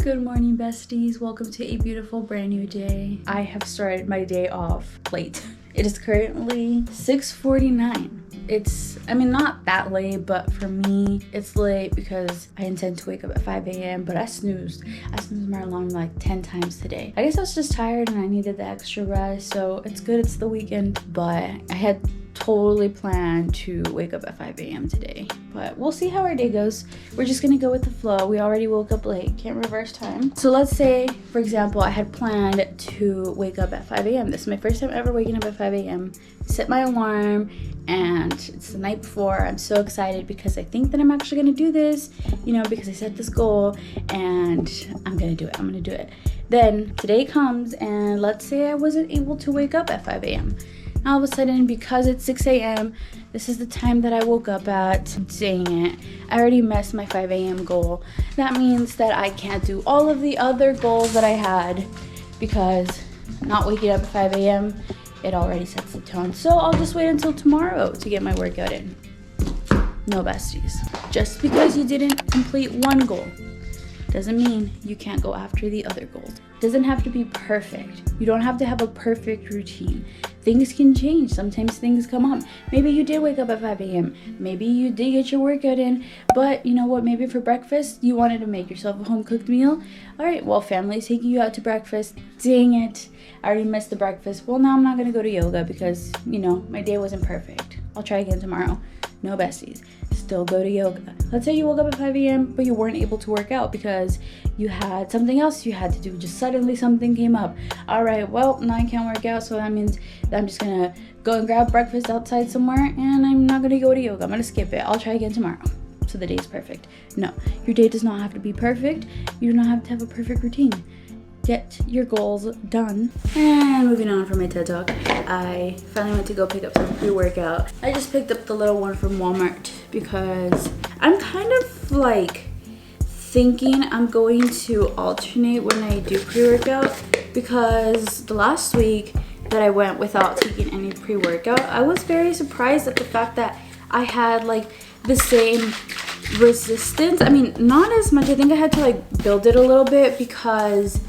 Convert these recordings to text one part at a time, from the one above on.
Good morning, besties. Welcome to a beautiful brand new day. I have started my day off late. It is currently 6:49. Not that late, but for me, it's late because I intend to wake up at 5 a.m. But I snoozed my alarm like 10 times today. I guess I was just tired and I needed the extra rest, so it's good it's the weekend. But I had totally planned to wake up at 5 a.m. today, but we'll see how our day goes. We're just gonna go with the flow. We already woke up late, can't reverse time. So let's say, for example, I had planned to wake up at 5 a.m. This is my first time ever waking up at 5 a.m. Set my alarm, and it's the night before. I'm so excited because I think that I'm actually gonna do this, because I set this goal and I'm gonna do it. Then today comes, and let's say I wasn't able to wake up at 5 a.m. All of a sudden, because it's 6 a.m., this is the time that I woke up at. Dang it, I already messed my 5 a.m. goal. That means that I can't do all of the other goals that I had because not waking up at 5 a.m., it already sets the tone. So I'll just wait until tomorrow to get my workout in. No, besties. Just because you didn't complete one goal doesn't mean you can't go after the other goals. It doesn't have to be perfect. You don't have to have a perfect routine. Things can change. Sometimes things come up. Maybe you did wake up at 5 a.m. Maybe you did get your workout in, but you know what? Maybe for breakfast, you wanted to make yourself a home-cooked meal. All right, well, family's taking you out to breakfast. Dang it. I already missed the breakfast. Well, now I'm not going to go to yoga because, my day wasn't perfect. I'll try again tomorrow. No, besties. Still go to yoga. Let's say you woke up at 5 a.m. but you weren't able to work out because you had something else you had to do. Just suddenly something came up. All right, well, now I can't work out, so that means that I'm just gonna go and grab breakfast outside somewhere, and I'm not gonna go to yoga. I'm gonna skip it. I'll try again tomorrow. So the day's perfect. No, your day does not have to be perfect. You do not have to have a perfect routine. Get your goals done. And moving on from my TED Talk, I finally went to go pick up some pre-workout. I just picked up the little one from Walmart because I'm kind of like thinking I'm going to alternate when I do pre-workout, because the last week that I went without taking any pre-workout, I was very surprised at the fact that I had like the same resistance. Not as much. I think I had to build it a little bit because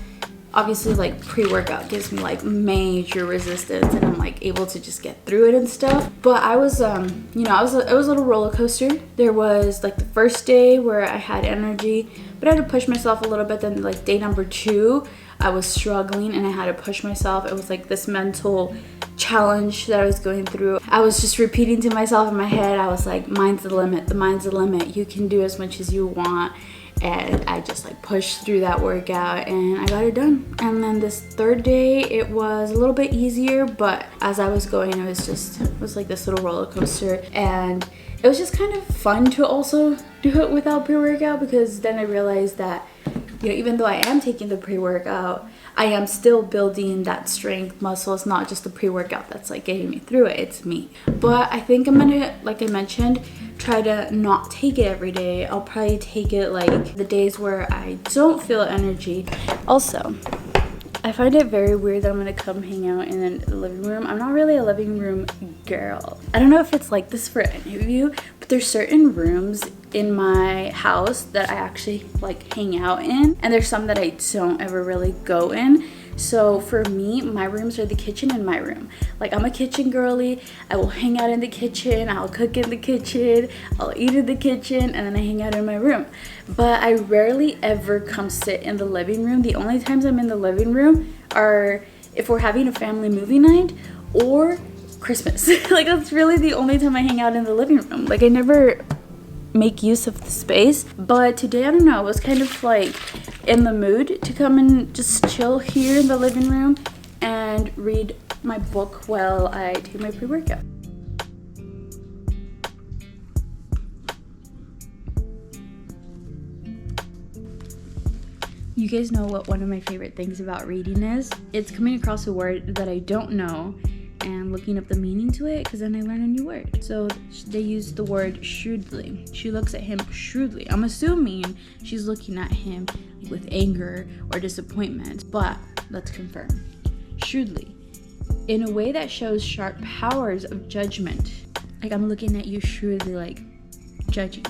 obviously pre-workout gives me major resistance and I'm able to just get through it and stuff. But I was it was a little roller coaster. There was the first day where I had energy, but I had to push myself a little bit. Then day number 2, I was struggling and I had to push myself. It was this mental challenge that I was going through. I was just repeating to myself in my head. I was mind's the limit, the mind's the limit. You can do as much as you want. And I just pushed through that workout and I got it done. And then this third day, it was a little bit easier, but as I was going, it was this little roller coaster. And it was just kind of fun to also do it without pre-workout, because then I realized that even though I am taking the pre-workout, I am still building that strength muscle. It's not just the pre-workout that's getting me through it, it's me. But I think I'm gonna, like I mentioned, try to not take it every day. I'll probably take it the days where I don't feel energy. Also, I find it very weird that I'm gonna come hang out in the living room. I'm not really a living room girl. I don't know if it's like this for any of you, but there's certain rooms in my house that I actually hang out in, and there's some that I don't ever really go in. So for me, my rooms are the kitchen and my room. I'm a kitchen girly. I will hang out in the kitchen, I'll cook in the kitchen, I'll eat in the kitchen, and then I hang out in my room. But I rarely ever come sit in the living room. The only times I'm in the living room are if we're having a family movie night or Christmas. That's really the only time I hang out in the living room. I never make use of the space. But today, I don't know, I was kind of in the mood to come and just chill here in the living room and read my book while I take my pre-workout. You guys know what one of my favorite things about reading is? It's coming across a word that I don't know and looking up the meaning to it, because then I learn a new word. So they use the word shrewdly. She looks at him shrewdly. I'm assuming she's looking at him with anger or disappointment, but let's confirm. Shrewdly, in a way that shows sharp powers of judgment. I'm looking at you shrewdly, judging.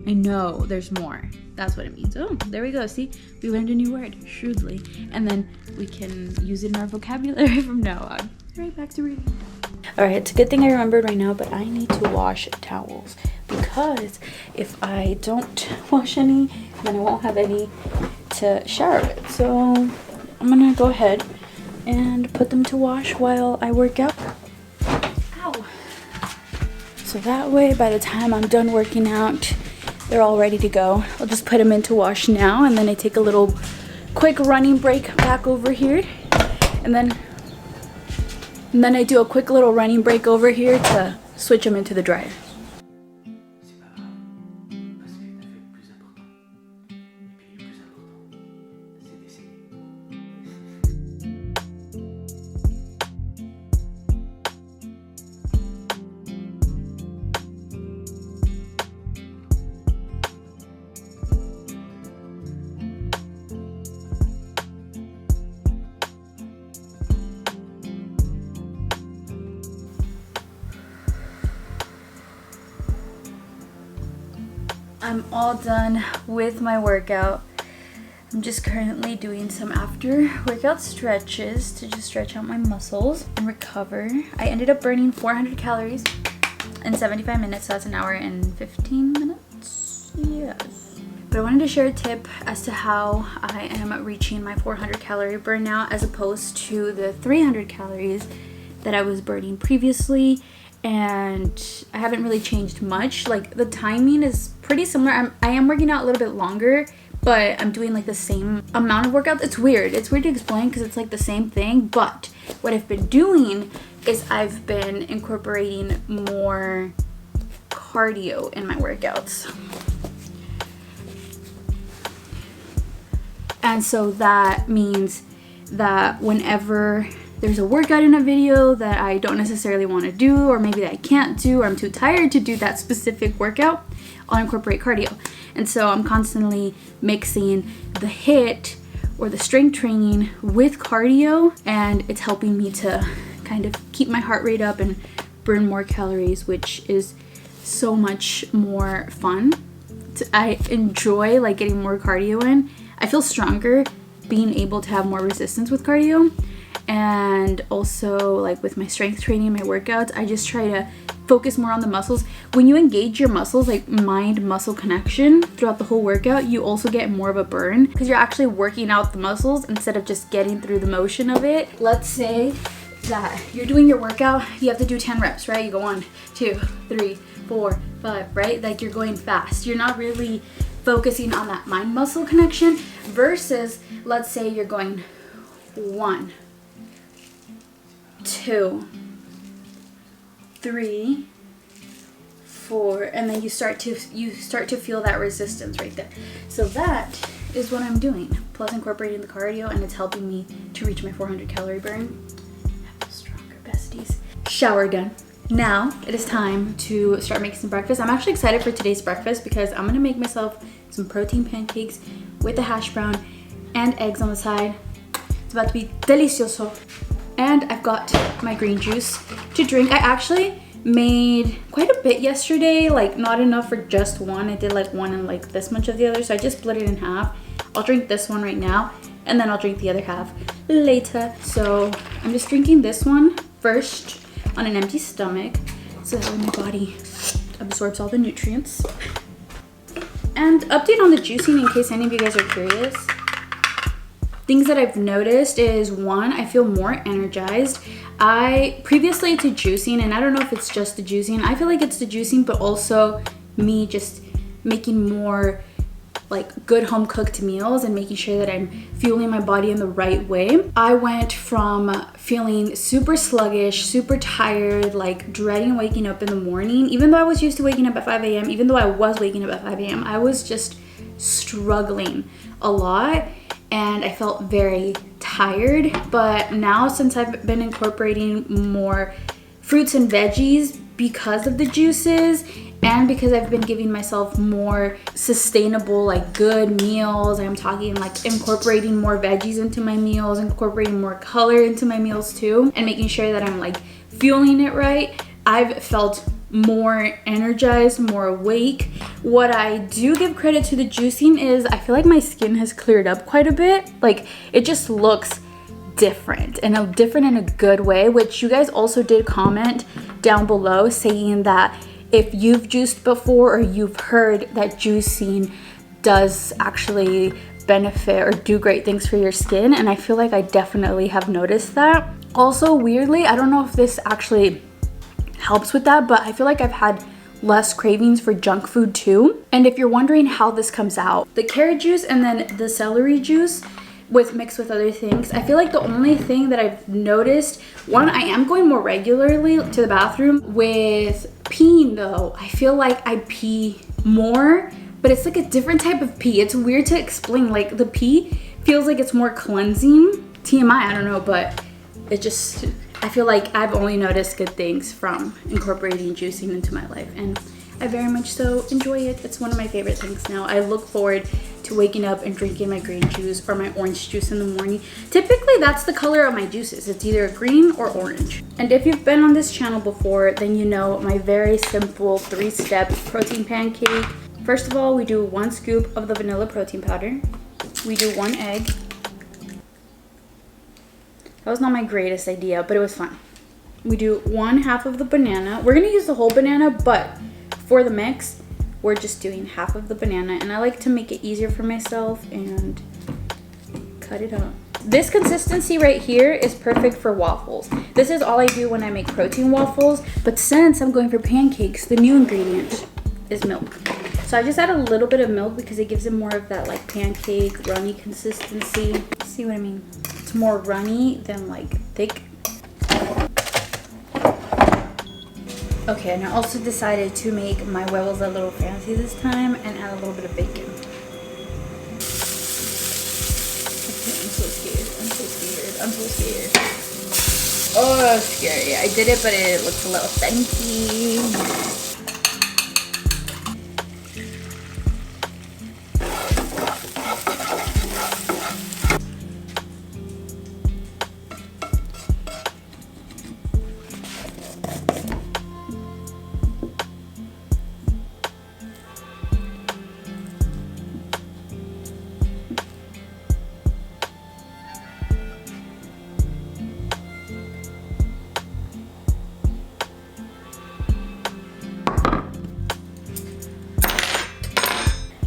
I know there's more. That's what it means. Oh, there we go. See, we learned a new word, shrewdly. And then we can use it in our vocabulary from now on. Right, back to reading. All right, it's a good thing I remembered right now, but I need to wash towels because if I don't wash any, then I won't have any to shower with. So I'm gonna go ahead and put them to wash while I work out. Ow. So that way, by the time I'm done working out, they're all ready to go. I'll just put them into wash now, and then I take a little quick running break back over here, and then I do a quick little running break over here to switch them into the dryer. I'm all done with my workout. I'm just currently doing some after workout stretches to just stretch out my muscles and recover. I ended up burning 400 calories in 75 minutes, so that's an hour and 15 minutes. Yes. But I wanted to share a tip as to how I am reaching my 400 calorie burnout as opposed to the 300 calories that I was burning previously. And I haven't really changed much. Like, the timing is pretty similar. I am working out a little bit longer, but I'm doing like the same amount of workouts. It's weird to explain because it's like the same thing. But what I've been doing is I've been incorporating more cardio in my workouts. And so that means that whenever there's a workout in a video that I don't necessarily want to do, or maybe that I can't do, or I'm too tired to do that specific workout, I'll incorporate cardio. And so I'm constantly mixing the HIIT or the strength training with cardio, and it's helping me to kind of keep my heart rate up and burn more calories, which is so much more fun. I enjoy like getting more cardio in. I feel stronger being able to have more resistance with cardio. And also, like with my strength training, my workouts, I just try to focus more on the muscles. When you engage your muscles, like mind-muscle connection throughout the whole workout, you also get more of a burn because you're actually working out the muscles instead of just getting through the motion of it. Let's say that you're doing your workout, you have to do 10 reps, right? You go 1, 2, 3, 4, 5, right? Like you're going fast. You're not really focusing on that mind-muscle connection versus, let's say you're going 1, 2, 3, 4, and then you start to feel that resistance right there. So that is what I'm doing, plus incorporating the cardio, and it's helping me to reach my 400 calorie burn. I feel stronger, besties. Shower done. Now it is time to start making some breakfast. I'm actually excited for today's breakfast because I'm gonna make myself some protein pancakes with a hash brown and eggs on the side. It's about to be delicioso. And I've got my green juice to drink. I actually made quite a bit yesterday, like not enough for just one. I did like one and like this much of the other, so I just split it in half. I'll drink this one right now, and then I'll drink the other half later. So I'm just drinking this one first on an empty stomach, so that way my body absorbs all the nutrients. And update on the juicing in case any of you guys are curious. Things that I've noticed is, one, I feel more energized. Previously to juicing, and I don't know if it's just the juicing, I feel like it's the juicing, but also me just making more like good home cooked meals and making sure that I'm fueling my body in the right way. I went from feeling super sluggish, super tired, like dreading waking up in the morning. Even though I was used to waking up at 5 a.m., even though I was waking up at 5 a.m., I was just struggling a lot. And I felt very tired. But now, since I've been incorporating more fruits and veggies because of the juices, and because I've been giving myself more sustainable, like good meals, I'm talking like incorporating more veggies into my meals, incorporating more color into my meals too, and making sure that I'm like fueling it right, I've felt more energized, more awake. What I do give credit to the juicing is I feel like my skin has cleared up quite a bit. Like it just looks different, and different in a good way, which you guys also did comment down below saying that if you've juiced before or you've heard that juicing does actually benefit or do great things for your skin, and I feel like I definitely have noticed that. Also, weirdly, I don't know if this actually helps with that, but I feel like I've had less cravings for junk food too. And if you're wondering how this comes out, the carrot juice and then the celery juice mixed with other things, I feel like the only thing that I've noticed, one, I am going more regularly to the bathroom. With peeing though, I feel like I pee more, but it's like a different type of pee. It's weird to explain. Like the pee feels like it's more cleansing. TMI, I don't know, but it just, I feel like I've only noticed good things from incorporating juicing into my life, and I very much so enjoy it. It's one of my favorite things now. I look forward to waking up and drinking my green juice or my orange juice in the morning. Typically, that's the color of my juices. It's either green or orange. And if you've been on this channel before, then you know my very simple 3-step protein pancake. First of all, we do 1 scoop of the vanilla protein powder. We do 1 egg. That was not my greatest idea, but it was fun. We do 1/2 of the banana. We're gonna use the whole banana, but for the mix, we're just doing half of the banana, and I like to make it easier for myself and cut it up. This consistency right here is perfect for waffles. This is all I do when I make protein waffles, but since I'm going for pancakes, the new ingredient is milk. So I just add a little bit of milk because it gives it more of that like pancake runny consistency. See what I mean? It's more runny than like thick. Okay, and I also decided to make my huevos a little fancy this time and add a little bit of bacon. Okay, I'm so scared. I'm so scared. I'm so scared. Oh, scary. I did it, but it looks a little funky.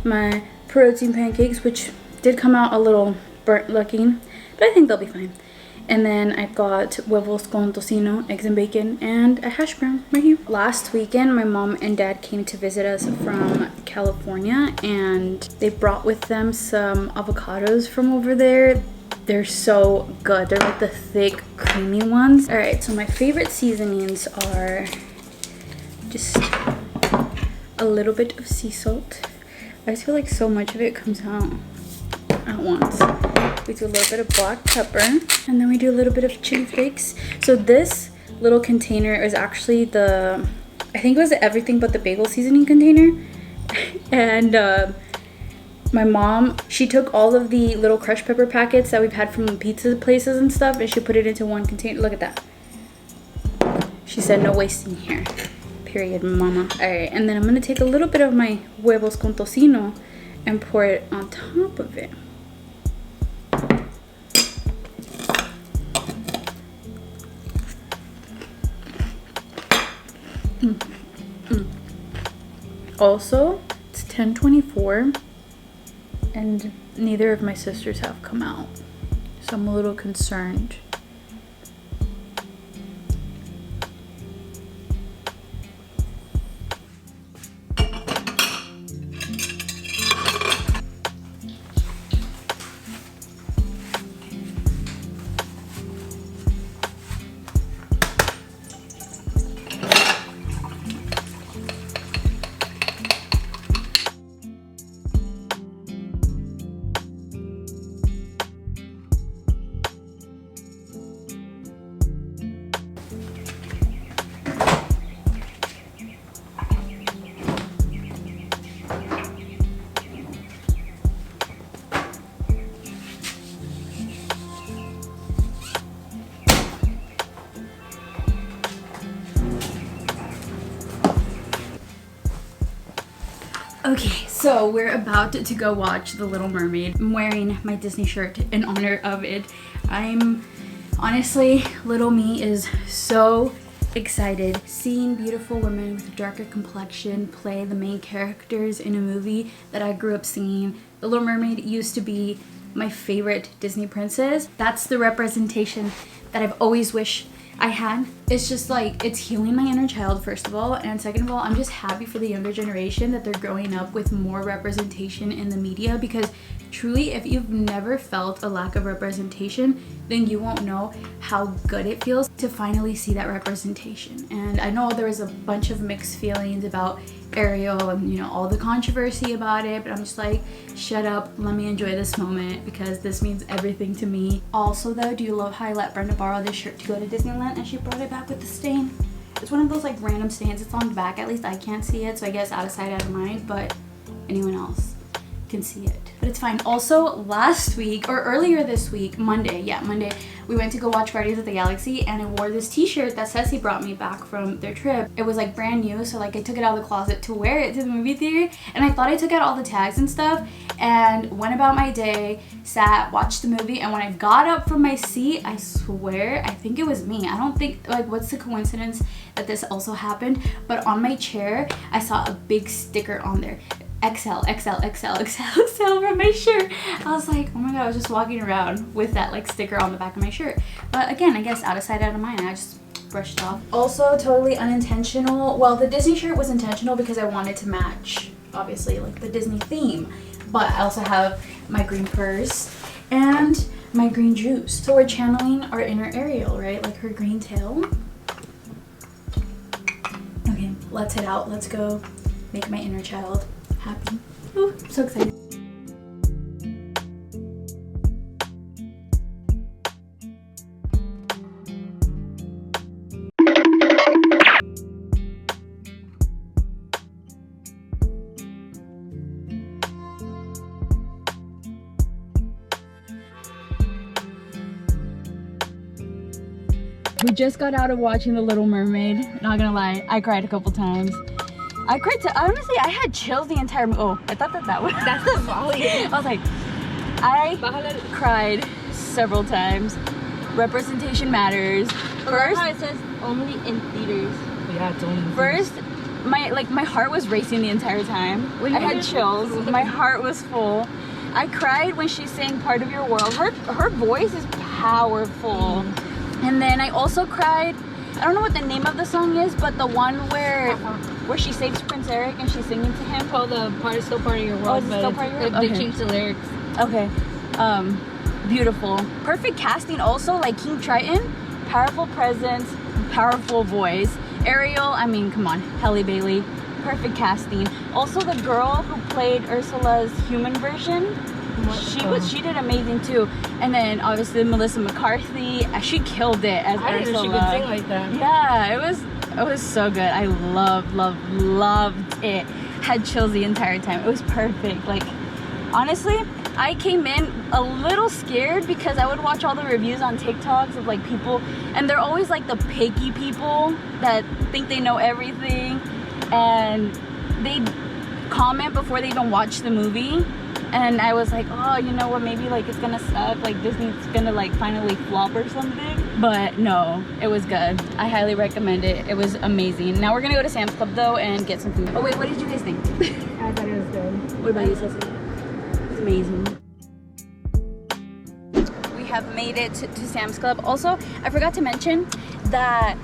My protein pancakes, which did come out a little burnt looking, but I think they'll be fine. And then I've got huevos con tocino, eggs and bacon, and a hash brown right here. Last weekend, my mom and dad came to visit us from California, and they brought with them some avocados from over there. They're so good. They're like the thick, creamy ones. All right, so my favorite seasonings are just a little bit of sea salt. I just feel like so much of it comes out at once. We do a little bit of black pepper, and then we do a little bit of chili flakes. So this little container is actually I think it was the everything but the bagel seasoning container. And my mom, she took all of the little crushed pepper packets that we've had from pizza places and stuff, and she put it into one container. Look at that. She said no wasting here. Period, mama. All right, and then I'm gonna take a little bit of my huevos con tocino and pour it on top of it. Also, it's 10:24 and neither of my sisters have come out, so I'm a little concerned. Okay, so we're about to go watch The Little Mermaid. I'm wearing my Disney shirt in honor of it. Honestly, little me is so excited. Seeing beautiful women with a darker complexion play the main characters in a movie that I grew up singing. The Little Mermaid used to be my favorite Disney princess. That's the representation that I've always wished I had. It's just like, it's healing my inner child, first of all, and second of all, I'm just happy for the younger generation that they're growing up with more representation in the media, because truly, if you've never felt a lack of representation, then you won't know how good it feels to finally see that representation. And I know there was a bunch of mixed feelings about Ariel and, you know, all the controversy about it, but I'm just like, shut up, let me enjoy this moment, because this means everything to me. Also though, do you love how I let Brenda borrow this shirt to go to Disneyland and she brought it back with the stain? It's one of those like random stains. It's on the back, at least I can't see it, so I guess out of sight, out of mind, but anyone else can see it. But it's fine. Also, last week, or earlier this week, Monday, we went to go watch Guardians of the Galaxy, and I wore this t-shirt that Ceci brought me back from their trip. It was like brand new, so like I took it out of the closet to wear it to the movie theater, and I thought I took out all the tags and stuff, and went about my day, sat, watched the movie, and when I got up from my seat, I swear, I think it was me. I don't think, like, what's the coincidence that this also happened, but on my chair, I saw a big sticker on there. XL from my shirt. I was like, oh my god, I was just walking around with that like sticker on the back of my shirt. But again, I guess out of sight, out of mind. I just brushed it off. Also, totally unintentional. Well, the Disney shirt was intentional because I wanted to match, obviously, like the Disney theme. But I also have my green purse and my green juice. So we're channeling our inner Ariel, right? Like her green tail. Okay, let's head out. Let's go make my inner child happy. Ooh, I'm so excited. We just got out of watching The Little Mermaid. Not gonna lie, I cried a couple times. I cried honestly, I had chills the entire oh, I thought that was that's the volume. I was like, I cried several times. Representation matters. First, how it says only in theaters. Yeah, it's only in first, my heart was racing the entire time. I had chills. My heart was full. I cried when she sang "Part of Your World." Her voice is powerful. And then I also cried. I don't know what the name of the song is, but the one where she saves Prince Eric and she's singing to him. Oh, the part is still part of your world. Oh, is it still part of your world? They changed the lyrics. Okay. Beautiful. Perfect casting also, like King Triton. Powerful presence, powerful voice. Ariel, I mean, come on. Halle Bailey. Perfect casting. Also the girl who played Ursula's human version. She did amazing too. And then obviously Melissa McCarthy, she killed it as Ursula. I didn't know she could sing like that. Yeah, it was so good. I loved it. Had chills the entire time. It was perfect. Like, honestly, I came in a little scared because I would watch all the reviews on TikToks of like people, and they're always like the picky people that think they know everything, and they comment before they even watch the movie. And I was like, oh, you know what, maybe like it's gonna suck, like Disney's gonna like finally flop or something. But no, it was good. I highly recommend it. It was amazing. Now we're gonna go to Sam's Club though and get some food. Oh wait, what did you guys think? I thought it was good. What about you, Ceci? It's amazing. We have made it to Sam's Club. Also, I forgot to mention that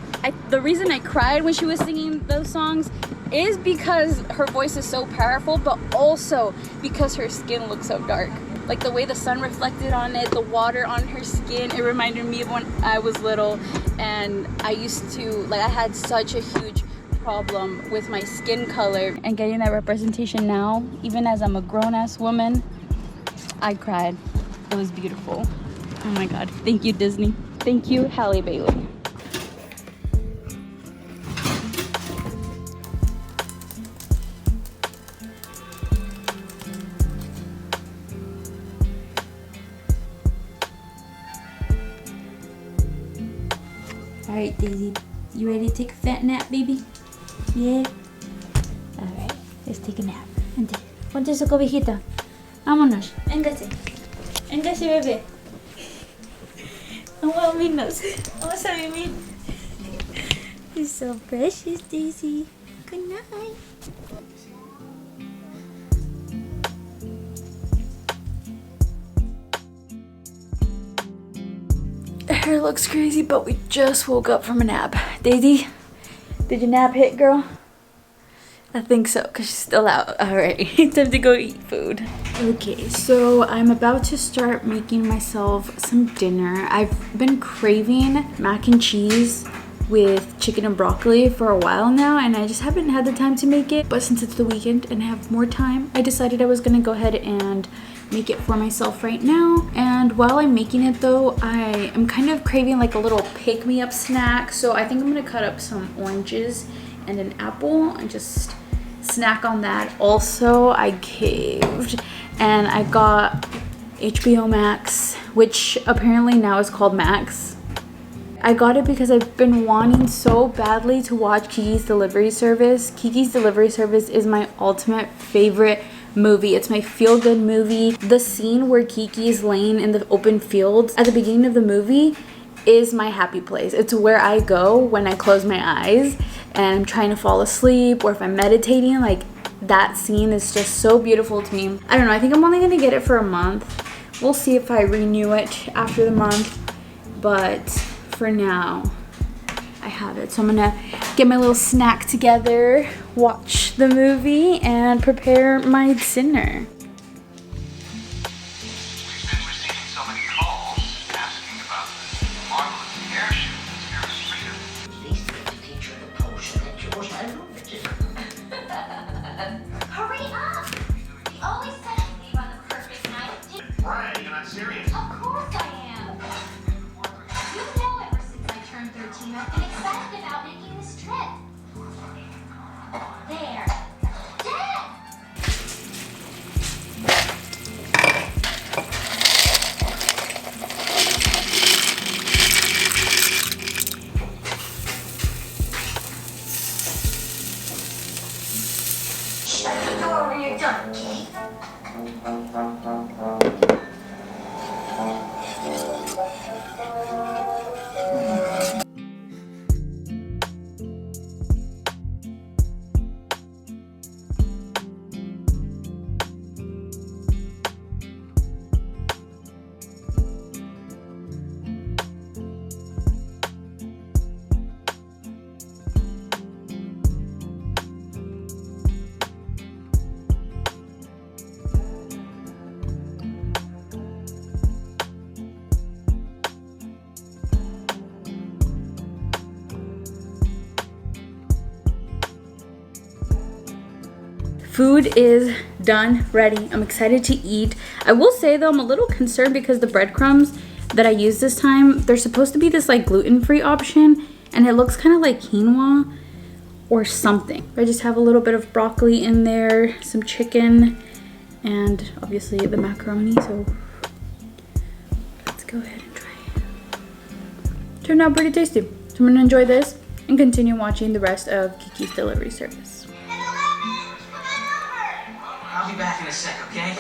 the reason I cried when she was singing those songs is because her voice is so powerful, but also because her skin looks so dark. Like the way the sun reflected on it, the water on her skin, it reminded me of when I was little, and I used to, like, I had such a huge problem with my skin color, and getting that representation now, even as I'm a grown-ass woman, I cried. It was beautiful. Oh my god. Thank you, Disney. Thank you, Halle Bailey. Alright, Daisy, you ready to take a fat nap, baby? Yeah? Alright, let's take a nap. Vente, ponte su cobijita. Vámonos. Véngase. Véngase, bebé. Vamos a dormirnos. Vamos a vivir. You're so precious, Daisy. Good night. Her hair looks crazy, but we just woke up from a nap. Daisy, did your nap hit, girl? I think so, because she's still out. Alright, time to go eat food. Okay, so I'm about to start making myself some dinner. I've been craving mac and cheese with chicken and broccoli for a while now, and I just haven't had the time to make it. But since it's the weekend and I have more time, I decided I was gonna go ahead and make it for myself right now. And while I'm making it though, I am kind of craving like a little pick-me-up snack. So I think I'm gonna cut up some oranges and an apple and just snack on that. Also, I caved and I got HBO Max, which apparently now is called Max. I got it because I've been wanting so badly to watch Kiki's Delivery Service. Kiki's Delivery Service is my ultimate favorite movie. It's my feel-good movie. The scene where Kiki is laying in the open fields at the beginning of the movie is my happy place. It's where I go when I close my eyes and I'm trying to fall asleep, or if I'm meditating. Like, that scene is just so beautiful to me. I don't know, I think I'm only gonna get it for a month. We'll see if I renew it after the month, but for now I have it. So I'm gonna get my little snack together, watch the movie, and prepare my dinner. Food is done, ready. I'm excited to eat. I will say though, I'm a little concerned because the breadcrumbs that I used this time, they're supposed to be this like gluten-free option, and it looks kind of like quinoa or something. I just have a little bit of broccoli in there, some chicken, and obviously the macaroni. So let's go ahead and try it. Turned out pretty tasty. So I'm gonna enjoy this and continue watching the rest of Kiki's Delivery Service. I'll be back in a sec, okay?